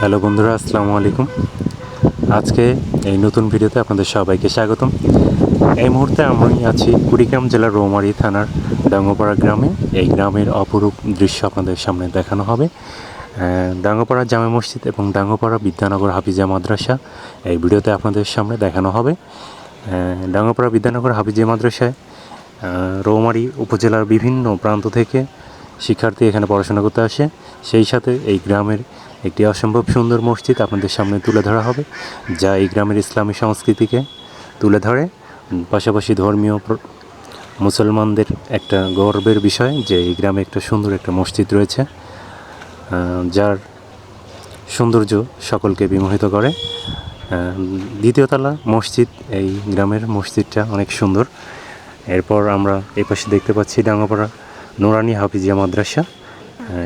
Hello বন্ধুরা, আসসালামু আলাইকুম। আজকে এই নতুন ভিডিওতে আপনাদের সবাইকে স্বাগতম। এই মুহূর্তে আমি আছি কুড়িগ্রাম জেলার রৌমারী থানার ডাঙ্গপাড়া গ্রামে। এই গ্রামের অপরূপ দৃশ্য আপনাদের সামনে দেখানো হবে। ডাঙ্গপাড়া জামে মসজিদ এবং ডাঙ্গপাড়া বিদ্যানগর হাফিজিয়া মাদ্রাসা এই ভিডিওতে আপনাদের সামনে দেখানো হবে। ডাঙ্গপাড়া বিদ্যানগর হাফিজিয়া মাদ্রাসায় রৌমারী উপজেলার বিভিন্ন প্রান্ত থেকে শিক্ষার্থী এখানে পড়াশোনা করতে আসে। সেই সাথে এই গ্রামের একটি অসম্ভব সুন্দর মসজিদ আপনাদের সামনে তুলে ধরা হবে, যা এই গ্রামের ইসলামী সংস্কৃতিকে তুলে ধরে। পাশাপাশি ধর্মীয় মুসলমানদের একটা গর্বের বিষয় যে এই গ্রামে একটা সুন্দর একটা মসজিদ রয়েছে, যার সৌন্দর্য সকলকে বিমোহিত করে। দ্বিতীয় তলা মসজিদ, এই গ্রামের মসজিদটা অনেক সুন্দর। এরপর আমরা এই পাশে দেখতে পাচ্ছি ডাঙ্গপাড়া নুরানি হাফিজিয়া মাদ্রাসা।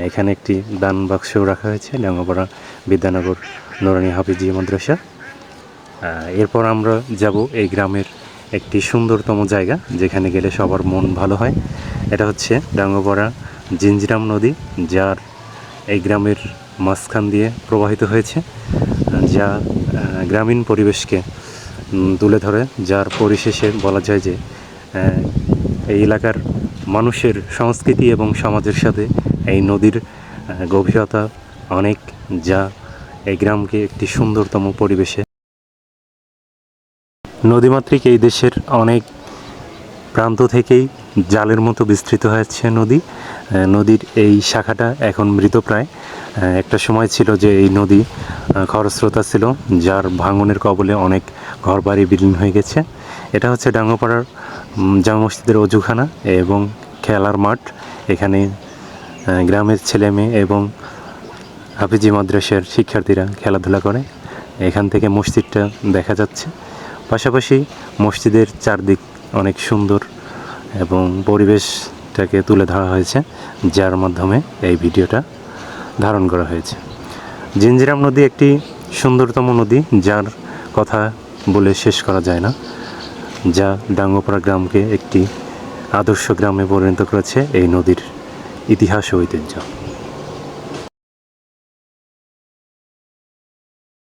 এখানে একটি দান বাক্সও রাখা হয়েছে, ডাঙ্গপাড়া বিদ্যানগর নুরানি হাফিজিয়া মাদ্রাসা। এরপর আমরা যাব এই গ্রামের একটি সুন্দরতম জায়গা, যেখানে গেলে সবার মন ভালো হয়। এটা হচ্ছে ডাঙ্গপাড়া জিঞ্জিরাম নদী, যার এই গ্রামের মাঝখান দিয়ে প্রবাহিত হয়েছে, যা গ্রামীণ পরিবেশকে তুলে ধরে। যার পরিশেষে বলা যায় যে এই এলাকার মানুষের সংস্কৃতি এবং সমাজের সাথে এই নদীর গভীরতা অনেক, যা এই গ্রামকে একটি সুন্দরতম পরিবেশে। নদীমাতৃক এই দেশের অনেক প্রান্ত থেকেই জালের মতো বিস্তৃত হয়েছে নদীর এই শাখাটা এখন মৃতপ্রায়। একটা সময় ছিল যে এই নদী খরস্রোতা ছিল, যার ভাঙনের কবলে অনেক ঘরবাড়ি বিলীন হয়ে গেছে। এটা হচ্ছে ডাঙ্গপাড়ার জামে মসজিদের অজুখানা এবং খেলার মাঠ। এখানে গ্রামের ছেলে মেয়ে এবং হাফিজি মাদ্রাসার শিক্ষার্থীরা খেলাধুলা করে। এখান থেকে মসজিদটা দেখা যাচ্ছে। পাশাপাশি মসজিদের চারদিক অনেক সুন্দর এবং পরিবেশটাকে তুলে ধরা হয়েছে, যার মাধ্যমে এই ভিডিওটা ধারণ করা হয়েছে। জিঞ্জিরাম নদী একটি সুন্দরতম নদী, যার কথা বলে শেষ করা যায় না, যা ডাঙ্গপাড়া গ্রামকে একটি আদর্শ গ্রামে পরিণত করেছে এই নদীর ইতিহাস ও ঐতিহ্য।